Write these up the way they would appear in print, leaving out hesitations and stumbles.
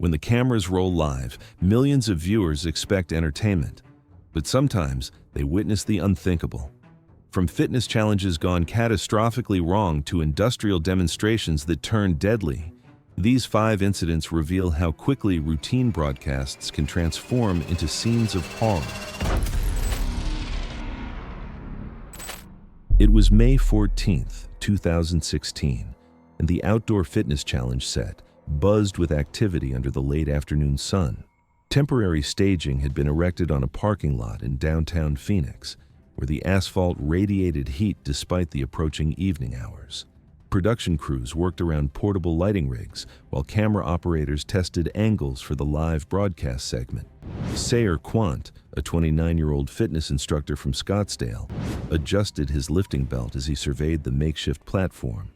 When the cameras roll live, millions of viewers expect entertainment. But sometimes they witness the unthinkable. From fitness challenges gone catastrophically wrong to industrial demonstrations that turn deadly, these 5 incidents reveal how quickly routine broadcasts can transform into scenes of horror. It was May 14th, 2016, and the outdoor fitness challenge set buzzed with activity under the late afternoon sun. Temporary staging had been erected on a parking lot in downtown Phoenix, where the asphalt radiated heat despite the approaching evening hours. Production crews worked around portable lighting rigs, while camera operators tested angles for the live broadcast segment. Sayer Quant, a 29-year-old fitness instructor from Scottsdale, adjusted his lifting belt as he surveyed the makeshift platform.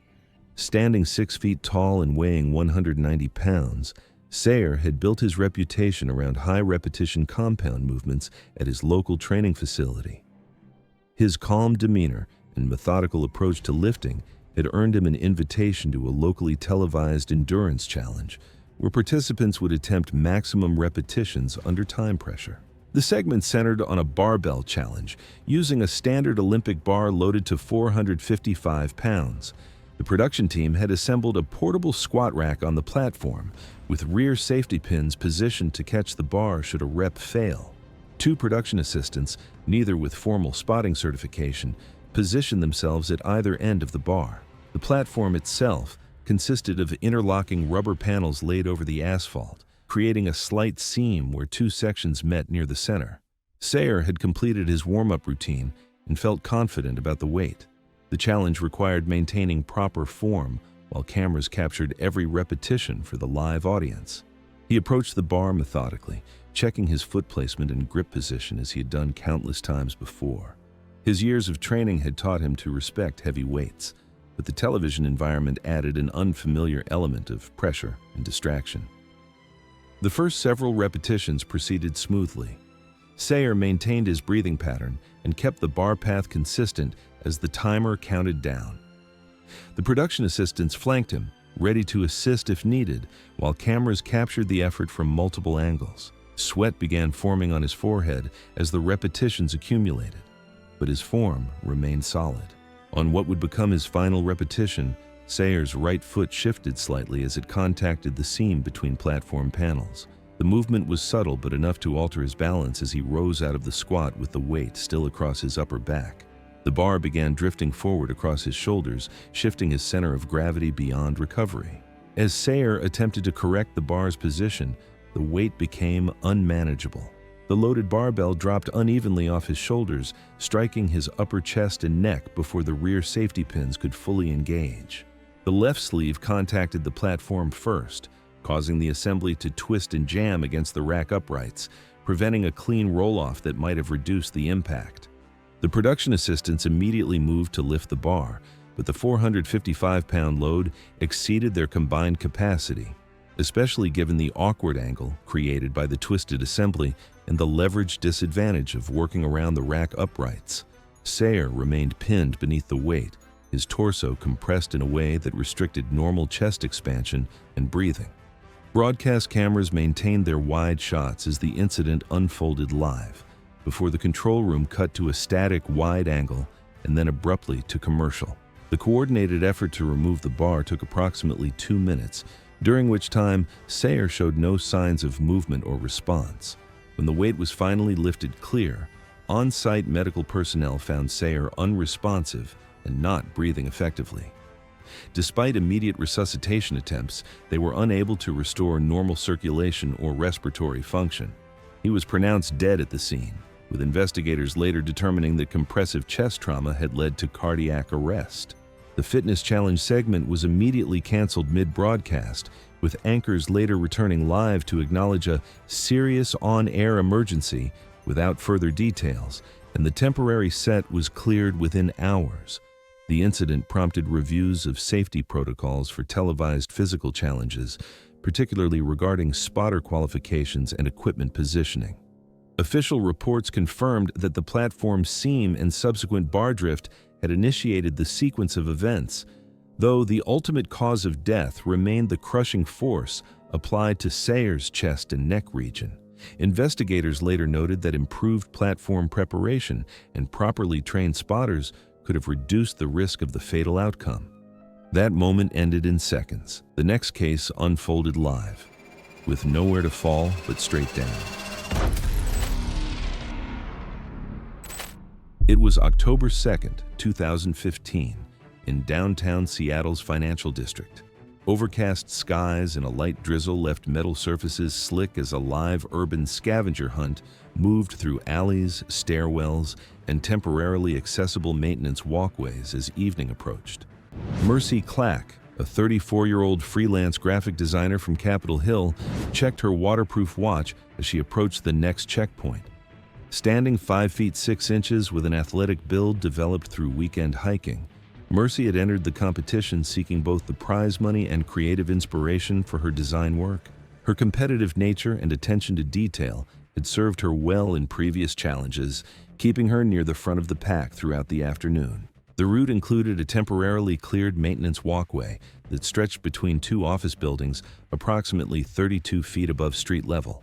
Standing 6 feet tall and weighing 190 pounds, Sayer had built his reputation around high-repetition compound movements at his local training facility. His calm demeanor and methodical approach to lifting had earned him an invitation to a locally televised endurance challenge, where participants would attempt maximum repetitions under time pressure. The segment centered on a barbell challenge, using a standard Olympic bar loaded to 455 pounds. The production team had assembled a portable squat rack on the platform, with rear safety pins positioned to catch the bar should a rep fail. 2 production assistants, neither with formal spotting certification, positioned themselves at either end of the bar. The platform itself consisted of interlocking rubber panels laid over the asphalt, creating a slight seam where 2 sections met near the center. Sayer had completed his warm-up routine and felt confident about the weight. The challenge required maintaining proper form while cameras captured every repetition for the live audience. He approached the bar methodically, checking his foot placement and grip position as he had done countless times before. His years of training had taught him to respect heavy weights, but the television environment added an unfamiliar element of pressure and distraction. The first several repetitions proceeded smoothly. Sayer maintained his breathing pattern and kept the bar path consistent as the timer counted down. The production assistants flanked him, ready to assist if needed, while cameras captured the effort from multiple angles. Sweat began forming on his forehead as the repetitions accumulated, but his form remained solid. On what would become his final repetition, Sayer's right foot shifted slightly as it contacted the seam between platform panels. The movement was subtle but enough to alter his balance as he rose out of the squat with the weight still across his upper back. The bar began drifting forward across his shoulders, shifting his center of gravity beyond recovery. As Sayer attempted to correct the bar's position, the weight became unmanageable. The loaded barbell dropped unevenly off his shoulders, striking his upper chest and neck before the rear safety pins could fully engage. The left sleeve contacted the platform first, causing the assembly to twist and jam against the rack uprights, preventing a clean roll-off that might have reduced the impact. The production assistants immediately moved to lift the bar, but the 455-pound load exceeded their combined capacity, especially given the awkward angle created by the twisted assembly and the leverage disadvantage of working around the rack uprights. Sayer remained pinned beneath the weight, his torso compressed in a way that restricted normal chest expansion and breathing. Broadcast cameras maintained their wide shots as the incident unfolded live, before the control room cut to a static wide angle and then abruptly to commercial. The coordinated effort to remove the bar took approximately 2 minutes, during which time Sayer showed no signs of movement or response. When the weight was finally lifted clear, on-site medical personnel found Sayer unresponsive and not breathing effectively. Despite immediate resuscitation attempts, they were unable to restore normal circulation or respiratory function. He was pronounced dead at the scene, with investigators later determining that compressive chest trauma had led to cardiac arrest. The fitness challenge segment was immediately canceled mid-broadcast, with anchors later returning live to acknowledge a serious on-air emergency without further details, and the temporary set was cleared within hours. The incident prompted reviews of safety protocols for televised physical challenges, particularly regarding spotter qualifications and equipment positioning. Official reports confirmed that the platform seam and subsequent bar drift had initiated the sequence of events, though the ultimate cause of death remained the crushing force applied to Sayer's chest and neck region. Investigators later noted that improved platform preparation and properly trained spotters could have reduced the risk of the fatal outcome. That moment ended in seconds. The next case unfolded live, with nowhere to fall but straight down. It was October 2nd, 2015, in downtown Seattle's financial district. Overcast skies and a light drizzle left metal surfaces slick as a live urban scavenger hunt moved through alleys, stairwells, and temporarily accessible maintenance walkways as evening approached. Mercy Clack, a 34-year-old freelance graphic designer from Capitol Hill, checked her waterproof watch as she approached the next checkpoint. Standing 5 feet 6 inches with an athletic build developed through weekend hiking, Mercy had entered the competition seeking both the prize money and creative inspiration for her design work. Her competitive nature and attention to detail had served her well in previous challenges, keeping her near the front of the pack throughout the afternoon. The route included a temporarily cleared maintenance walkway that stretched between two office buildings approximately 32 feet above street level.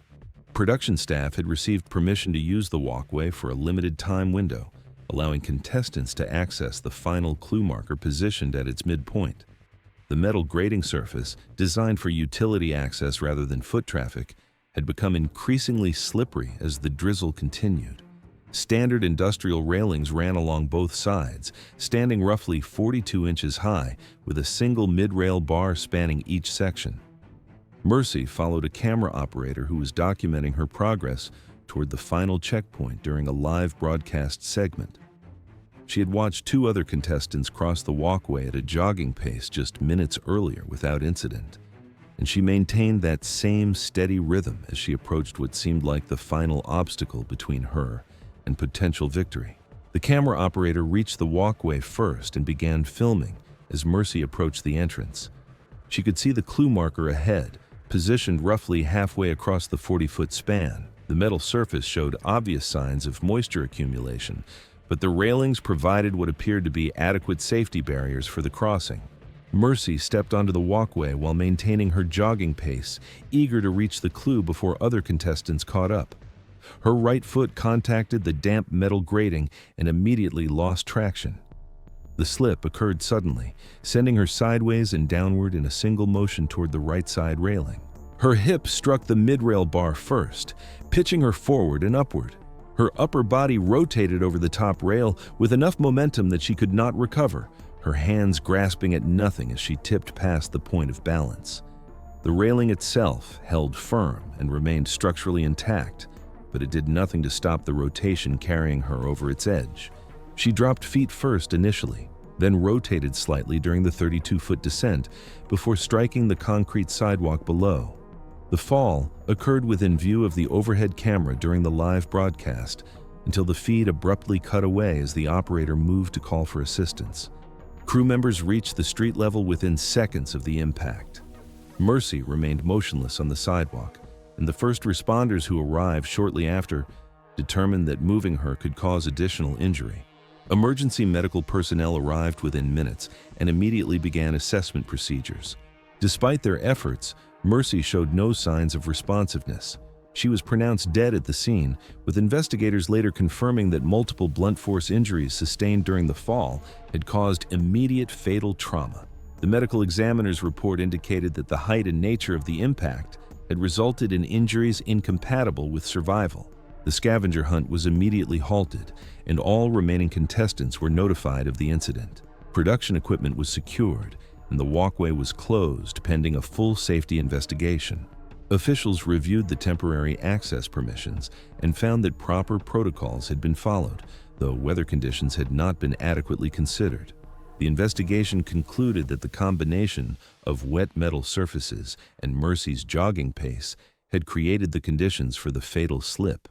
Production staff had received permission to use the walkway for a limited time window, allowing contestants to access the final clue marker positioned at its midpoint. The metal grading surface, designed for utility access rather than foot traffic, had become increasingly slippery as the drizzle continued. Standard industrial railings ran along both sides, standing roughly 42 inches high, with a single mid-rail bar spanning each section. Mercy followed a camera operator who was documenting her progress toward the final checkpoint during a live broadcast segment. She had watched two other contestants cross the walkway at a jogging pace just minutes earlier without incident, and she maintained that same steady rhythm as she approached what seemed like the final obstacle between her and potential victory. The camera operator reached the walkway first and began filming as Mercy approached the entrance. She could see the clue marker ahead, positioned roughly halfway across the 40-foot span. The metal surface showed obvious signs of moisture accumulation, but the railings provided what appeared to be adequate safety barriers for the crossing. Mercy stepped onto the walkway while maintaining her jogging pace, eager to reach the clue before other contestants caught up. Her right foot contacted the damp metal grating and immediately lost traction. The slip occurred suddenly, sending her sideways and downward in a single motion toward the right side railing. Her hip struck the mid-rail bar first, pitching her forward and upward. Her upper body rotated over the top rail with enough momentum that she could not recover, her hands grasping at nothing as she tipped past the point of balance. The railing itself held firm and remained structurally intact, but it did nothing to stop the rotation carrying her over its edge. She dropped feet first initially, then rotated slightly during the 32-foot descent before striking the concrete sidewalk below. The fall occurred within view of the overhead camera during the live broadcast until the feed abruptly cut away as the operator moved to call for assistance. Crew members reached the street level within seconds of the impact. Mercy remained motionless on the sidewalk, and the first responders who arrived shortly after determined that moving her could cause additional injury. Emergency medical personnel arrived within minutes and immediately began assessment procedures. Despite their efforts, Mercy showed no signs of responsiveness. She was pronounced dead at the scene, with investigators later confirming that multiple blunt force injuries sustained during the fall had caused immediate fatal trauma. The medical examiner's report indicated that the height and nature of the impact had resulted in injuries incompatible with survival. The scavenger hunt was immediately halted, and all remaining contestants were notified of the incident. Production equipment was secured, and the walkway was closed pending a full safety investigation. Officials reviewed the temporary access permissions and found that proper protocols had been followed, though weather conditions had not been adequately considered. The investigation concluded that the combination of wet metal surfaces and Mercy's jogging pace had created the conditions for the fatal slip.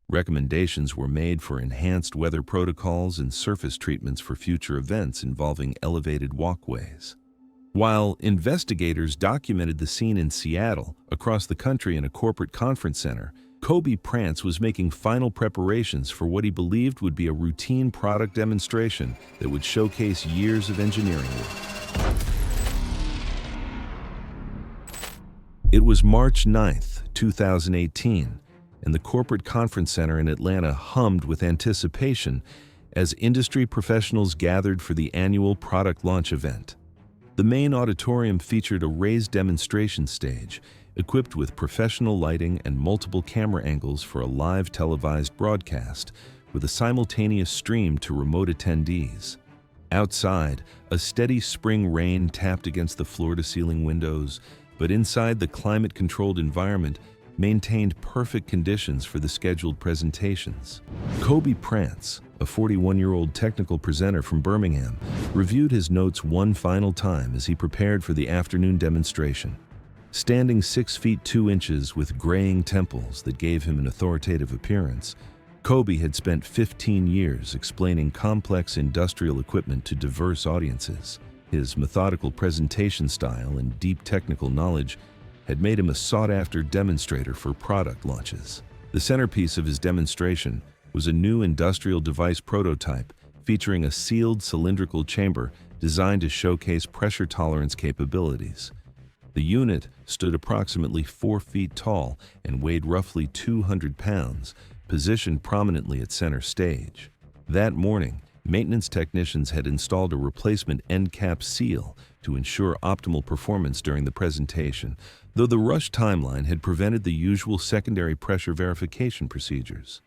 Recommendations were made for enhanced weather protocols and surface treatments for future events involving elevated walkways. While investigators documented the scene in Seattle, across the country in a corporate conference center, Kobe Prance was making final preparations for what he believed would be a routine product demonstration that would showcase years of engineering work. It was March 9th, 2018, and the corporate conference center in Atlanta hummed with anticipation as industry professionals gathered for the annual product launch event. The main auditorium featured a raised demonstration stage, equipped with professional lighting and multiple camera angles for a live televised broadcast, with a simultaneous stream to remote attendees. Outside, a steady spring rain tapped against the floor-to-ceiling windows, but inside the climate-controlled environment maintained perfect conditions for the scheduled presentations. Kobe Prance, a 41-year-old technical presenter from Birmingham, reviewed his notes one final time as he prepared for the afternoon demonstration. Standing 6 feet 2 inches with graying temples that gave him an authoritative appearance, Kobe had spent 15 years explaining complex industrial equipment to diverse audiences. His methodical presentation style and deep technical knowledge had made him a sought-after demonstrator for product launches. The centerpiece of his demonstration was a new industrial device prototype featuring a sealed cylindrical chamber designed to showcase pressure tolerance capabilities. The unit stood approximately 4 feet tall and weighed roughly 200 pounds, positioned prominently at center stage. That morning, maintenance technicians had installed a replacement end cap seal to ensure optimal performance during the presentation, though the rush timeline had prevented the usual secondary pressure verification procedures.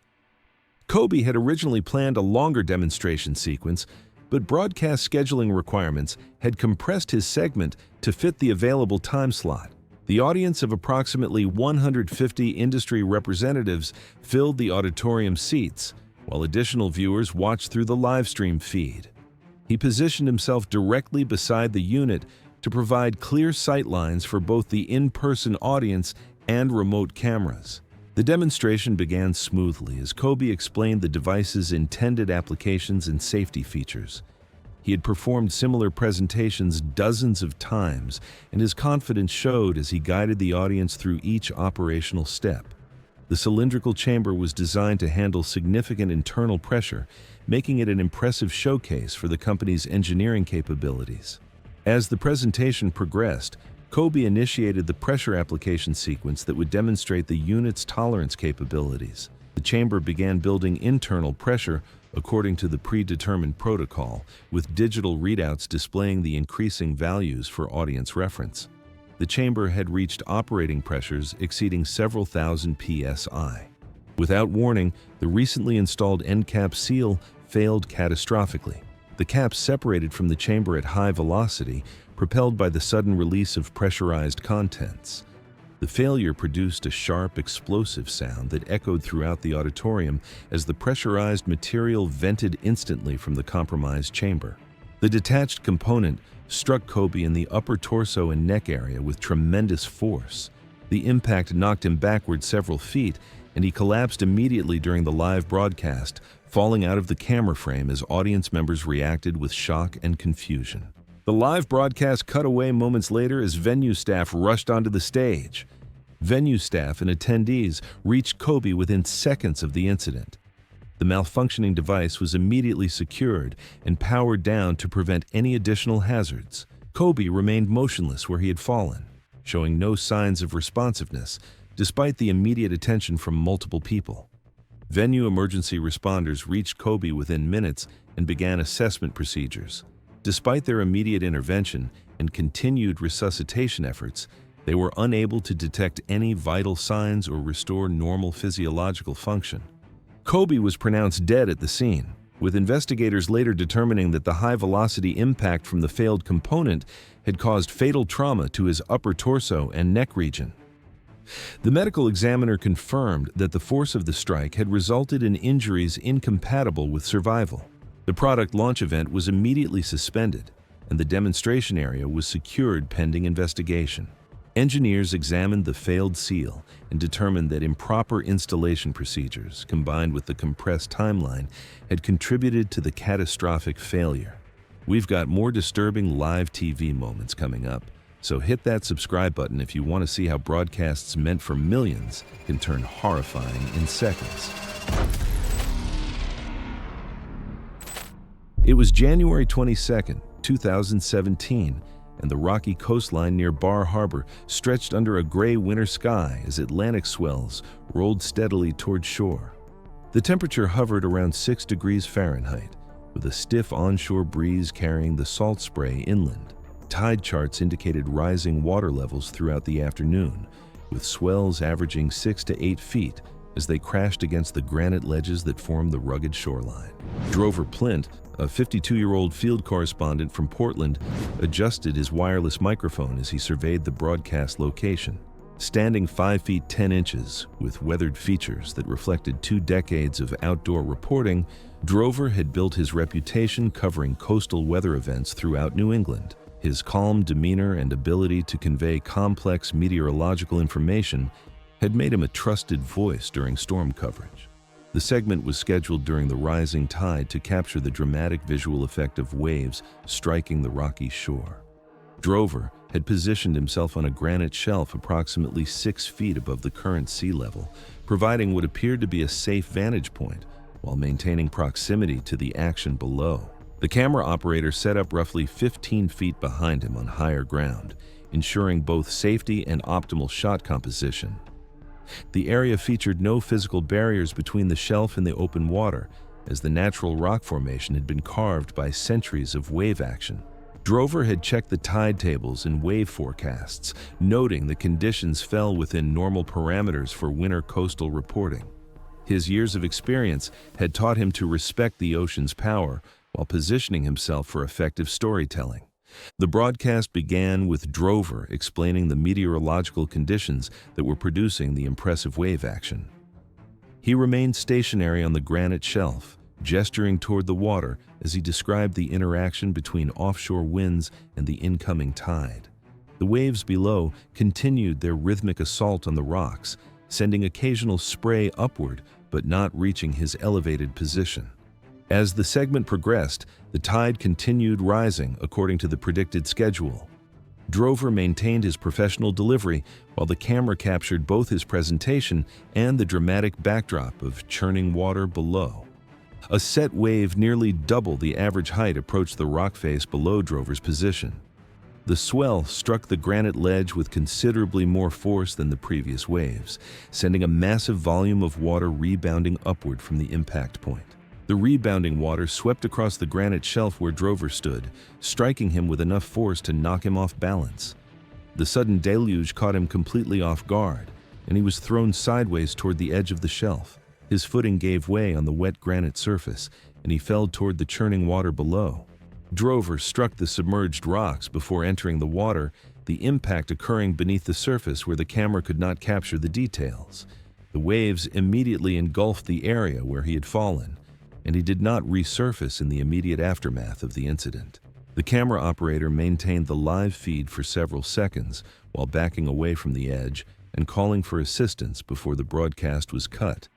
Kobe had originally planned a longer demonstration sequence, but broadcast scheduling requirements had compressed his segment to fit the available time slot. The audience of approximately 150 industry representatives filled the auditorium seats, while additional viewers watched through the live stream feed. He positioned himself directly beside the unit to provide clear sight lines for both the in-person audience and remote cameras. The demonstration began smoothly as Kobe explained the device's intended applications and safety features. He had performed similar presentations dozens of times, and his confidence showed as he guided the audience through each operational step. The cylindrical chamber was designed to handle significant internal pressure, making it an impressive showcase for the company's engineering capabilities. As the presentation progressed, Kobe initiated the pressure application sequence that would demonstrate the unit's tolerance capabilities. The chamber began building internal pressure according to the predetermined protocol, with digital readouts displaying the increasing values for audience reference. The chamber had reached operating pressures exceeding several thousand psi. Without warning, the recently installed end cap seal failed catastrophically. The cap separated from the chamber at high velocity, propelled by the sudden release of pressurized contents. The failure produced a sharp, explosive sound that echoed throughout the auditorium as the pressurized material vented instantly from the compromised chamber. The detached component struck Kobe in the upper torso and neck area with tremendous force. The impact knocked him backward several feet, and he collapsed immediately during the live broadcast, falling out of the camera frame as audience members reacted with shock and confusion. The live broadcast cut away moments later as venue staff rushed onto the stage. Venue staff and attendees reached Kobe within seconds of the incident. The malfunctioning device was immediately secured and powered down to prevent any additional hazards. Kobe remained motionless where he had fallen, showing no signs of responsiveness, despite the immediate attention from multiple people. Venue emergency responders reached Kobe within minutes and began assessment procedures. Despite their immediate intervention and continued resuscitation efforts, they were unable to detect any vital signs or restore normal physiological function. Kobe was pronounced dead at the scene, with investigators later determining that the high-velocity impact from the failed component had caused fatal trauma to his upper torso and neck region. The medical examiner confirmed that the force of the strike had resulted in injuries incompatible with survival. The product launch event was immediately suspended, and the demonstration area was secured pending investigation. Engineers examined the failed seal and determined that improper installation procedures, combined with the compressed timeline, had contributed to the catastrophic failure. We've got more disturbing live TV moments coming up, so hit that subscribe button if you want to see how broadcasts meant for millions can turn horrifying in seconds. It was January 22nd, 2017, and the rocky coastline near Bar Harbor stretched under a gray winter sky as Atlantic swells rolled steadily toward shore. The temperature hovered around 6 degrees Fahrenheit, with a stiff onshore breeze carrying the salt spray inland. Tide charts indicated rising water levels throughout the afternoon, with swells averaging 6 to 8 feet as they crashed against the granite ledges that formed the rugged shoreline. Drover Plint, a 52-year-old field correspondent from Portland, adjusted his wireless microphone as he surveyed the broadcast location. Standing 5 feet 10 inches, with weathered features that reflected 2 decades of outdoor reporting, Drover had built his reputation covering coastal weather events throughout New England. His calm demeanor and ability to convey complex meteorological information had made him a trusted voice during storm coverage. The segment was scheduled during the rising tide to capture the dramatic visual effect of waves striking the rocky shore. Drover had positioned himself on a granite shelf approximately 6 feet above the current sea level, providing what appeared to be a safe vantage point while maintaining proximity to the action below. The camera operator set up roughly 15 feet behind him on higher ground, ensuring both safety and optimal shot composition. The area featured no physical barriers between the shelf and the open water, as the natural rock formation had been carved by centuries of wave action. Drover had checked the tide tables and wave forecasts, noting the conditions fell within normal parameters for winter coastal reporting. His years of experience had taught him to respect the ocean's power while positioning himself for effective storytelling. The broadcast began with Drover explaining the meteorological conditions that were producing the impressive wave action. He remained stationary on the granite shelf, gesturing toward the water as he described the interaction between offshore winds and the incoming tide. The waves below continued their rhythmic assault on the rocks, sending occasional spray upward but not reaching his elevated position. As the segment progressed, the tide continued rising according to the predicted schedule. Drover maintained his professional delivery while the camera captured both his presentation and the dramatic backdrop of churning water below. A set wave nearly double the average height approached the rock face below Drover's position. The swell struck the granite ledge with considerably more force than the previous waves, sending a massive volume of water rebounding upward from the impact point. The rebounding water swept across the granite shelf where Drover stood, striking him with enough force to knock him off balance. The sudden deluge caught him completely off guard, and he was thrown sideways toward the edge of the shelf. His footing gave way on the wet granite surface, and he fell toward the churning water below. Drover struck the submerged rocks before entering the water, the impact occurring beneath the surface where the camera could not capture the details. The waves immediately engulfed the area where he had fallen, and he did not resurface in the immediate aftermath of the incident. The camera operator maintained the live feed for several seconds while backing away from the edge and calling for assistance before the broadcast was cut.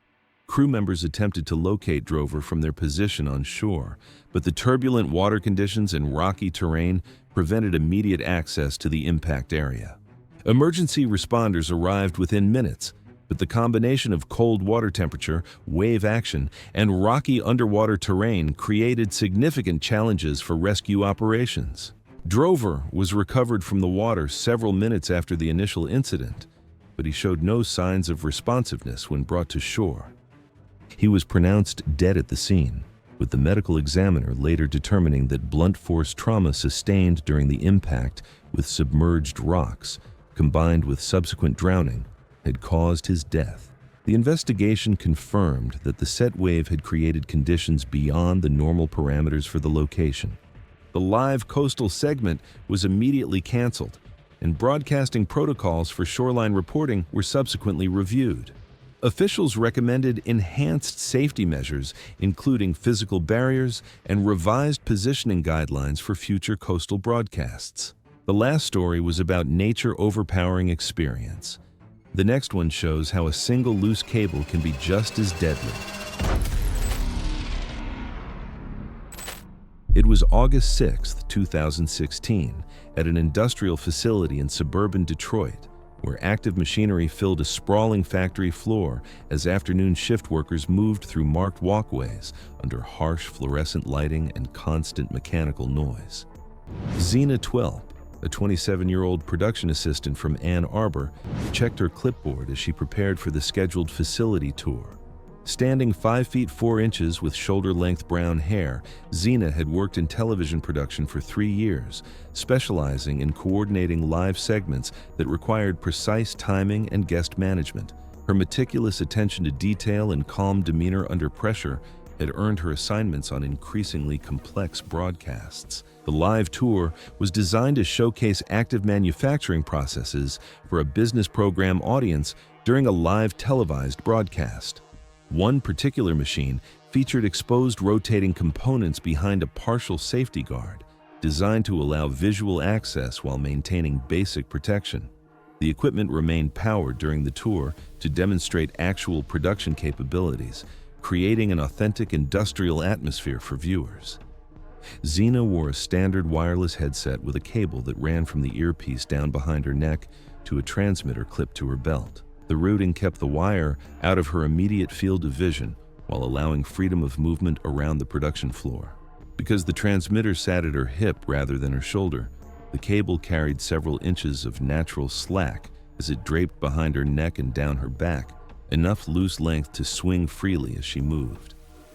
Crew members attempted to locate Drover from their position on shore, but the turbulent water conditions and rocky terrain prevented immediate access to the impact area. Emergency responders arrived within minutes, but the combination of cold water temperature, wave action, and rocky underwater terrain created significant challenges for rescue operations. Drover was recovered from the water several minutes after the initial incident, but he showed no signs of responsiveness when brought to shore. He was pronounced dead at the scene, with the medical examiner later determining that blunt force trauma sustained during the impact with submerged rocks, combined with subsequent drowning, had caused his death. The investigation confirmed that the set wave had created conditions beyond the normal parameters for the location. The live coastal segment was immediately canceled, and broadcasting protocols for shoreline reporting were subsequently reviewed. Officials recommended enhanced safety measures, including physical barriers and revised positioning guidelines for future coastal broadcasts. The last story was about nature overpowering experience. The next one shows how a single loose cable can be just as deadly. It was August 6, 2016, at an industrial facility in suburban Detroit, where active machinery filled a sprawling factory floor as afternoon shift workers moved through marked walkways under harsh fluorescent lighting and constant mechanical noise. Zena Twelp, A 27-year-old production assistant from Ann Arbor checked her clipboard as she prepared for the scheduled facility tour. Standing 5 feet 4 inches with shoulder-length brown hair, Zena had worked in television production for 3 years, specializing in coordinating live segments that required precise timing and guest management. Her meticulous attention to detail and calm demeanor under pressure had earned her assignments on increasingly complex broadcasts. The live tour was designed to showcase active manufacturing processes for a business program audience during a live televised broadcast. One particular machine featured exposed rotating components behind a partial safety guard, designed to allow visual access while maintaining basic protection. The equipment remained powered during the tour to demonstrate actual production capabilities, creating an authentic industrial atmosphere for viewers. Zena wore a standard wireless headset with a cable that ran from the earpiece down behind her neck to a transmitter clipped to her belt. The routing kept the wire out of her immediate field of vision while allowing freedom of movement around the production floor. Because the transmitter sat at her hip rather than her shoulder, the cable carried several inches of natural slack as it draped behind her neck and down her back, enough loose length to swing freely as she moved.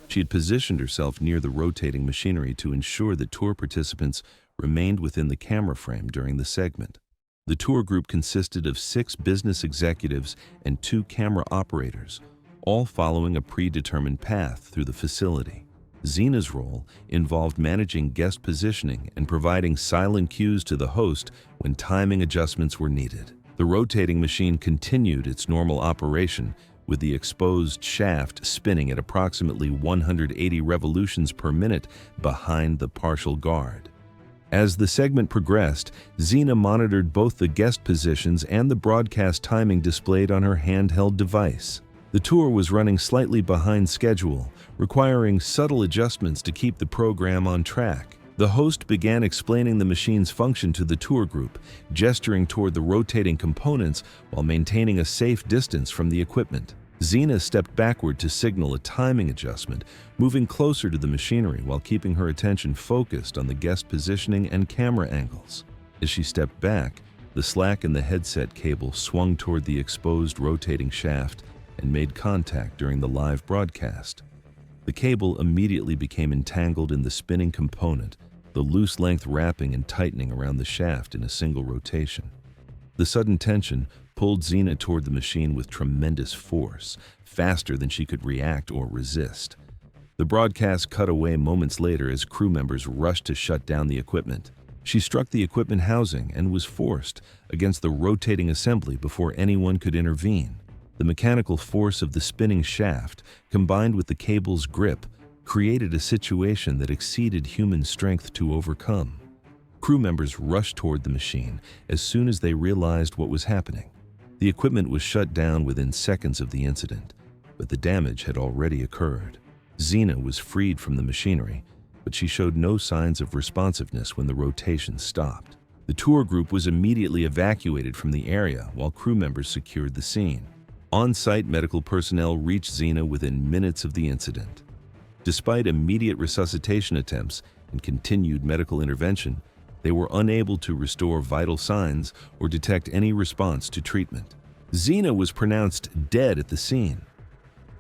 She had positioned herself near the rotating machinery to ensure that tour participants remained within the camera frame during the segment. The tour group consisted of 6 business executives and 2 camera operators, all following a predetermined path through the facility. Zena's role involved managing guest positioning and providing silent cues to the host when timing adjustments were needed. The rotating machine continued its normal operation, with the exposed shaft spinning at approximately 180 revolutions per minute behind the partial guard. As the segment progressed, Zena monitored both the guest positions and the broadcast timing displayed on her handheld device. The tour was running slightly behind schedule, requiring subtle adjustments to keep the program on track. The host began explaining the machine's function to the tour group, gesturing toward the rotating components while maintaining a safe distance from the equipment. Zena stepped backward to signal a timing adjustment, moving closer to the machinery while keeping her attention focused on the guest positioning and camera angles. As she stepped back, the slack in the headset cable swung toward the exposed rotating shaft and made contact during the live broadcast. The cable immediately became entangled in the spinning component, the loose length wrapping and tightening around the shaft in a single rotation. The sudden tension pulled Zena toward the machine with tremendous force, faster than she could react or resist. The broadcast cut away moments later as crew members rushed to shut down the equipment. She struck the equipment housing and was forced against the rotating assembly before anyone could intervene. The mechanical force of the spinning shaft, combined with the cable's grip, created a situation that exceeded human strength to overcome. Crew members rushed toward the machine as soon as they realized what was happening. The equipment was shut down within seconds of the incident, but the damage had already occurred. Zena was freed from the machinery, but she showed no signs of responsiveness when the rotation stopped. The tour group was immediately evacuated from the area while crew members secured the scene. On-site medical personnel reached Zena within minutes of the incident. Despite immediate resuscitation attempts and continued medical intervention, they were unable to restore vital signs or detect any response to treatment. Zena was pronounced dead at the scene.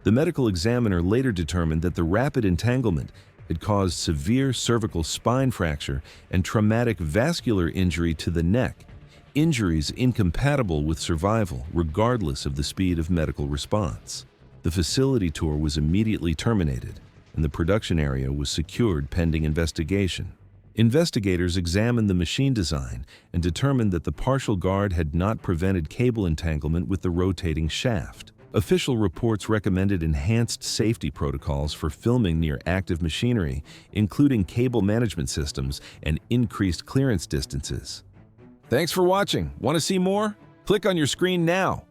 The medical examiner later determined that the rapid entanglement had caused severe cervical spine fracture and traumatic vascular injury to the neck, injuries incompatible with survival regardless of the speed of medical response. The facility tour was immediately terminated, and the production area was secured pending investigation. Investigators examined the machine design and determined that the partial guard had not prevented cable entanglement with the rotating shaft. Official reports recommended enhanced safety protocols for filming near active machinery, including cable management systems and increased clearance distances. Thanks for watching. Want to see more? Click on your screen now.